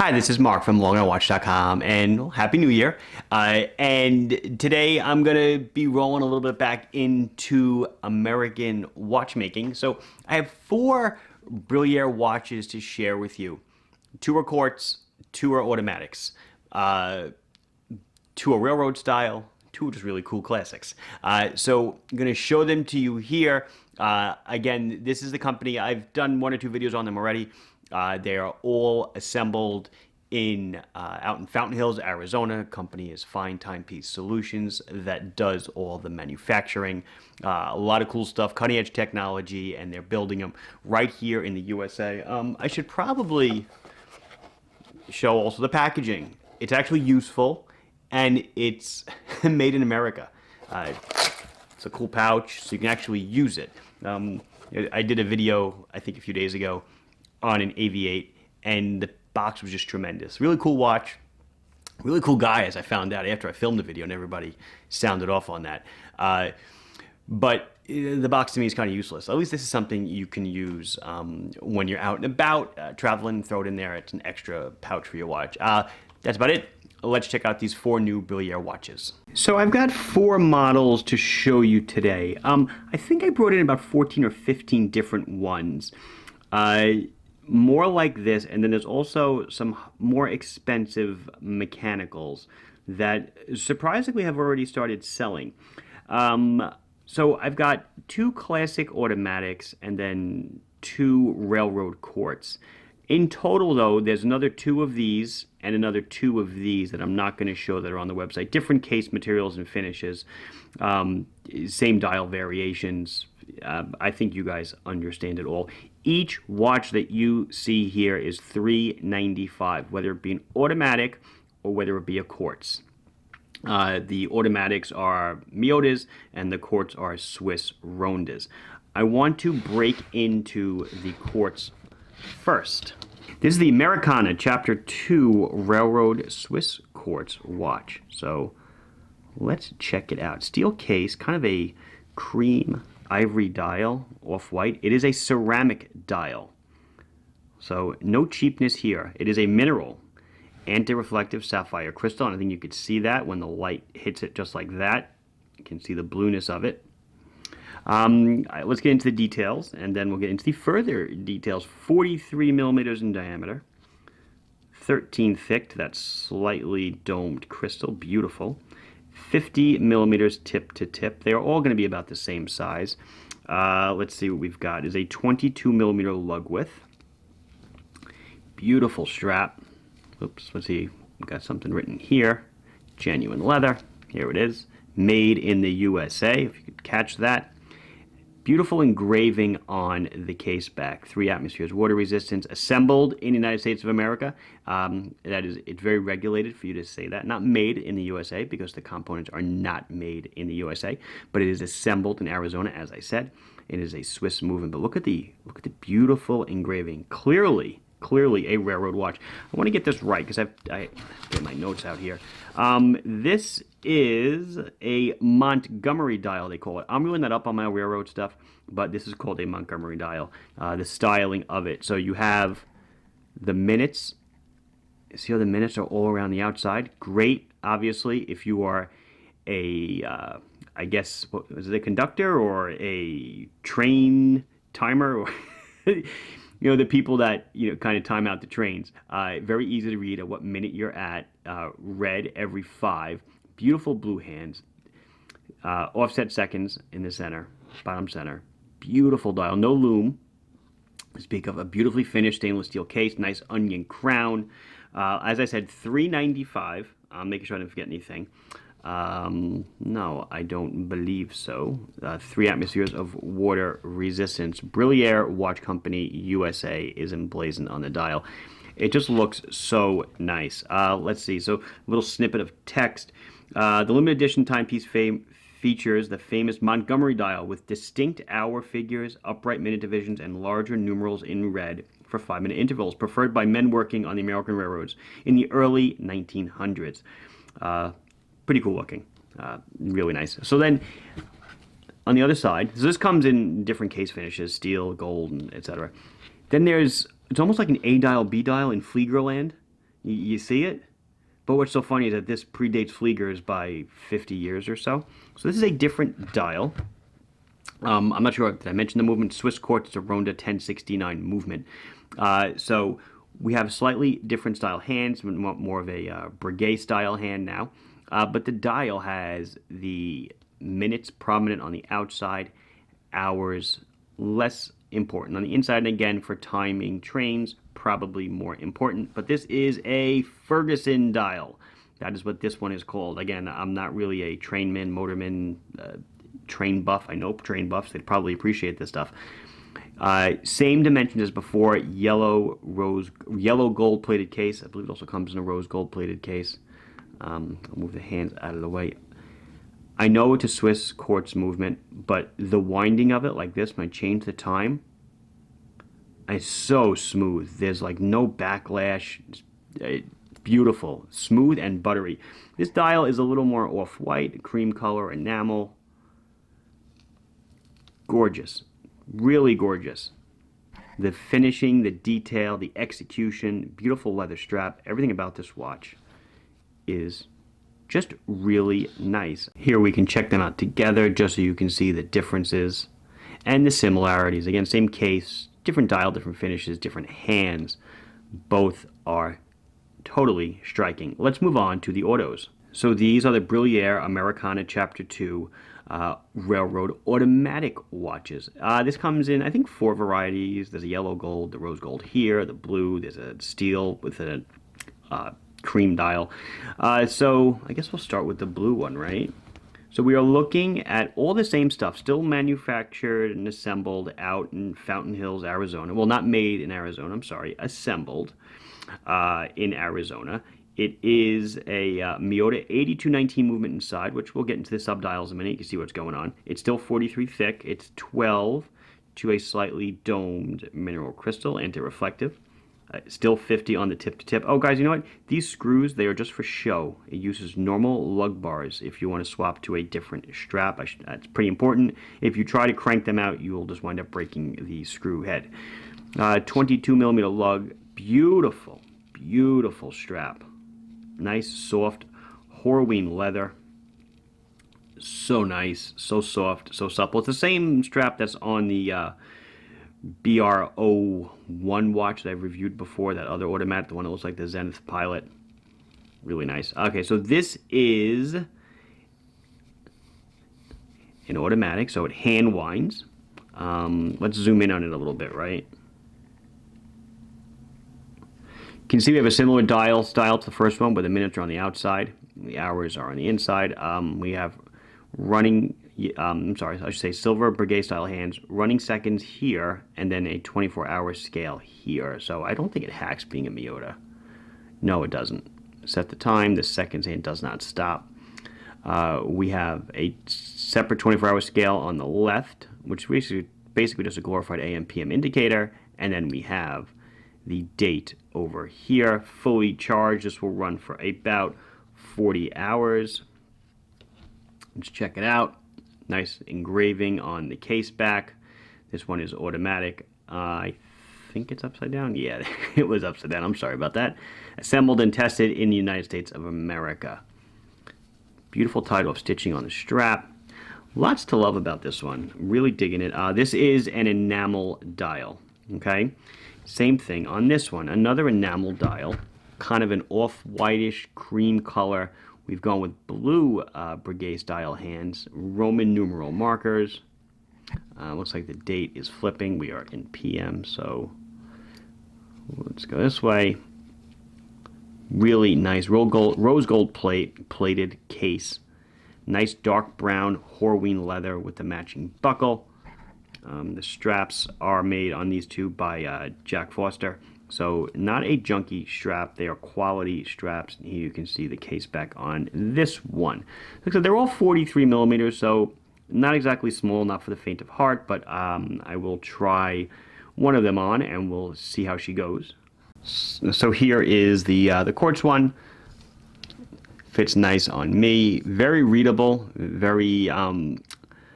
Hi, this is Mark from LongOnWatch.com, and well, Happy New Year. And today I'm going to be rolling a little bit back into American watchmaking. So I have four Brillier watches to share with you. Two are quartz, two are automatics, two are railroad style, two are just really cool classics. So I'm going to show them to you here. Again, this is the company. I've done one or two videos on them already. They are all assembled out in Fountain Hills, Arizona. Company is Fine Timepiece Solutions that does all the manufacturing. A lot of cool stuff, cutting edge technology, and they're building them right here in the USA. I should probably show also the packaging. It's actually useful, and it's made in America. It's a cool pouch, so you can actually use it. I did a video, I think a few days ago, on an AV8, and the box was just tremendous. Really cool watch, really cool guy, as I found out after I filmed the video, and everybody sounded off on that. But the box to me is kind of useless. At least this is something you can use when you're out and about, traveling, throw it in there. It's an extra pouch for your watch. That's about it. Let's check out these four new Brillier watches. So I've got four models to show you today. I think I brought in about 14 or 15 different ones. More like this, and then there's also some more expensive mechanicals that surprisingly have already started selling. So I've got two classic automatics and then two railroad quartz. In total, though, there's another two of these and another two of these that I'm not going to show that are on the website. Different case materials and finishes, same dial variations. I think you guys understand it all. Each watch that you see here is $395, whether it be an automatic or whether it be a quartz. The automatics are Miyotas and the quartz are Swiss Rondas. I want to break into the quartz first. This is the Americana Chapter 2 Railroad Swiss Quartz watch. So let's check it out. Steel case, kind of a cream ivory dial, off-white. It is a ceramic dial, so no cheapness here. It is a mineral anti-reflective sapphire crystal, and I think you could see that when the light hits it just like that. You can see the blueness of it. Let's get into the details, and then we'll get into the further details. 43 millimeters in diameter, 13 thick, that slightly domed crystal, beautiful. 50 millimeters tip to tip. They're all going to be about the same size. Let's see what we've got. Is a 22 millimeter lug width. Beautiful strap. Oops, let's see. We've got something written here. Genuine leather. Here it is. Made in the USA, if you could catch that. Beautiful engraving on the case back. 3 atmospheres water resistance. Assembled in the United States of America. It's very regulated for you to say that. Not made in the USA, because the components are not made in the USA, but it is assembled in Arizona, as I said. It is a Swiss movement. But look at the beautiful engraving. Clearly a railroad watch. I want to get this right because I get my notes out here. This is a Montgomery dial, they call it. I'm rolling that up on my railroad stuff, but this is called a Montgomery dial. The styling of it. So you have the minutes. See how the minutes are all around the outside? Great, obviously, if you are I guess, what is it, a conductor or a train timer? Or you know, the people that, you know, kind of time out the trains. Very easy to read at what minute you're at. Red every 5. Beautiful blue hands. Offset seconds in the center, bottom center. Beautiful dial. No loom. Speak of a beautifully finished stainless steel case. Nice onion crown. As I said, $395. I'm making sure I didn't forget anything. No, I don't believe so. 3 atmospheres of water resistance. Brillier Watch Company USA is emblazoned on the dial. It just looks so nice. Let's see. So a little snippet of text. The limited edition timepiece features the famous Montgomery dial with distinct hour figures, upright minute divisions, and larger numerals in red for 5-minute intervals, preferred by men working on the American railroads in the early 1900s. Pretty cool looking. Really nice. So then, on the other side, so this comes in different case finishes, steel, gold, and etc. Then it's almost like an A dial, B dial in Fliegerland. You see it? But what's so funny is that this predates Flieger's by 50 years or so. So this is a different dial. I'm not sure, did I mention the movement? Swiss quartz is a Ronda 1069 movement. So we have slightly different style hands, more of a Breguet style hand now. But the dial has the minutes prominent on the outside, hours less important on the inside. And again, for timing trains, probably more important. But this is a Ferguson dial. That is what this one is called. Again, I'm not really a trainman, motorman, train buff. I know train buffs, they'd probably appreciate this stuff. Same dimensions as before, yellow gold plated case. I believe it also comes in a rose gold plated case. I'll move the hands out of the way. I know it's a Swiss quartz movement, but the winding of it like this, when I change the time, it's so smooth. There's like no backlash. It's beautiful, smooth and buttery. This dial is a little more off-white, cream color, enamel. Gorgeous, really gorgeous. The finishing, the detail, the execution, beautiful leather strap, everything about this watch is just really nice. Here we can check them out together just so you can see the differences and the similarities. Again, same case, different dial, different finishes, different hands. Both are totally striking. Let's move on to the autos. So these are the Brillier Americana Chapter 2 Railroad automatic watches. This comes in, I think, 4 varieties. There's a yellow gold, the rose gold here, the blue, there's a steel with a cream dial. So I guess we'll start with the blue one, right? So we are looking at all the same stuff, still manufactured and assembled out in Fountain Hills, Arizona. Well, not made in Arizona, I'm sorry, assembled in Arizona. It is a Miyota 8219 movement inside, which we'll get into the subdials in a minute. You can see what's going on. It's still 43 thick. It's 12 to a slightly domed mineral crystal, anti-reflective. Still 50 on the tip to tip. Oh, guys, you know what? These screws, they are just for show. It uses normal lug bars if you want to swap to a different strap. That's pretty important. If you try to crank them out, you will just wind up breaking the screw head. 22 millimeter lug. Beautiful, beautiful strap. Nice, soft, Horween leather. So nice, so soft, so supple. It's the same strap that's on the BR01 watch that I've reviewed before, that other automatic, the one that looks like the Zenith Pilot. Really nice. Okay, so this is an automatic, so it hand winds. Let's zoom in on it a little bit, right? You can see we have a similar dial style to the first one, where the minutes are on the outside, the hours are on the inside. We have running, I'm sorry, I should say silver Breguet style hands, running seconds here, and then a 24-hour scale here. So I don't think it hacks being a Miyota. No, it doesn't. Set the time, the seconds hand does not stop. We have a separate 24-hour scale on the left, which is basically just a glorified AM/PM indicator, and then we have the date over here, fully charged. This will run for about 40 hours. Let's check it out. Nice engraving on the case back. This one is automatic. I think it's upside down. Yeah, it was upside down. I'm sorry about that. Assembled and tested in the United States of America. Beautiful title of stitching on the strap. Lots to love about this one. Really digging it. This is an enamel dial. Okay. Same thing on this one, another enamel dial, kind of an off-whitish cream color. We've gone with blue Breguet style hands, Roman numeral markers. Looks like the date is flipping. We are in PM, so let's go this way. Really nice rose gold plated case. Nice dark brown Horween leather with the matching buckle. The straps are made on these two by Jack Foster, so not a junky strap. They are quality straps. Here you can see the case back on this one. So they're all 43 millimeters, so not exactly small, not for the faint of heart, but I will try one of them on and we'll see how she goes. So here is the quartz one. Fits nice on me. Very readable, very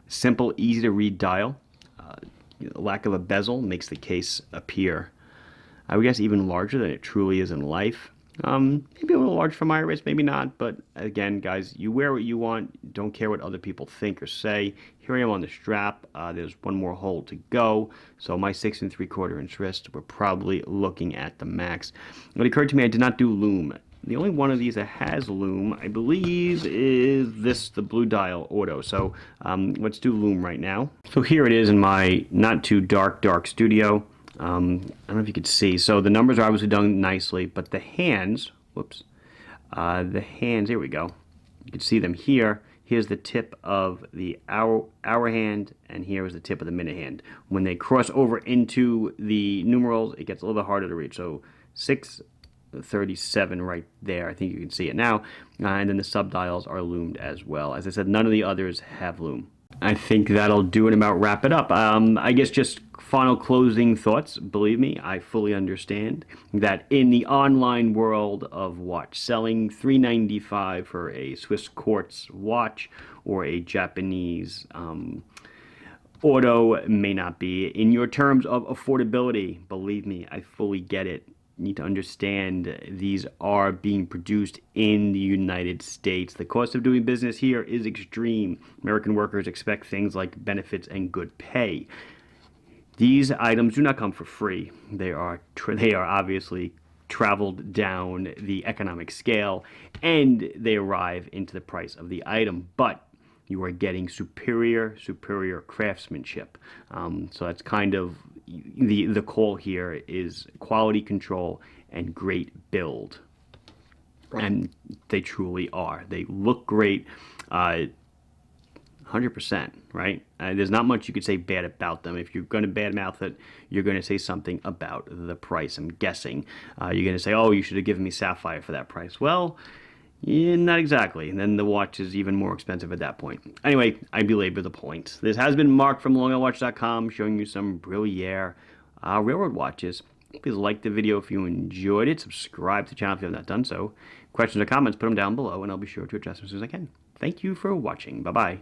simple, easy to read dial. Lack of a bezel makes the case appear, I would guess, even larger than it truly is in life. Maybe a little large for my wrist, maybe not. But again, guys, you wear what you want. Don't care what other people think or say. Here I am on the strap. There's one more hole to go. So my 6 3/4 inch wrist, we're probably looking at the max. It occurred to me I did not do loom. The only one of these that has loom, I believe, is this, the Blue Dial Auto. So let's do loom right now. So here it is in my not too dark studio. I don't know if you could see. So the numbers are obviously done nicely, but the hands, whoops, the hands, here we go. You can see them here. Here's the tip of the hour hand, and here is the tip of the minute hand. When they cross over into the numerals, it gets a little bit harder to read. So 637 right there. I think you can see it now. And then the subdials are loomed as well. As I said, none of the others have loom. I think that'll do it, about wrap it up. I guess just final closing thoughts. Believe me, I fully understand that in the online world of watch selling, $395 for a Swiss quartz watch or a Japanese auto may not be in your terms of affordability. Believe me, I fully get it. You need to understand these are being produced in the United States. The cost of doing business here is extreme. American workers expect things like benefits and good pay. These items do not come for free. They are obviously traveled down the economic scale, and they arrive into the price of the item. But you are getting superior craftsmanship. So that's kind of the call here is quality control and great build. And they truly are. They look great. 100%, right? There's not much you could say bad about them. If you're going to badmouth it, you're going to say something about the price, I'm guessing. You're going to say, oh, you should have given me sapphire for that price. Well, yeah, not exactly. And then the watch is even more expensive at that point. Anyway, I belabor the point. This has been Mark from LongIslandWatch.com showing you some Brillier Railroad watches. Please like the video if you enjoyed it. Subscribe to the channel if you have not done so. Questions or comments, put them down below, and I'll be sure to address them as soon as I can. Thank you for watching. Bye-bye.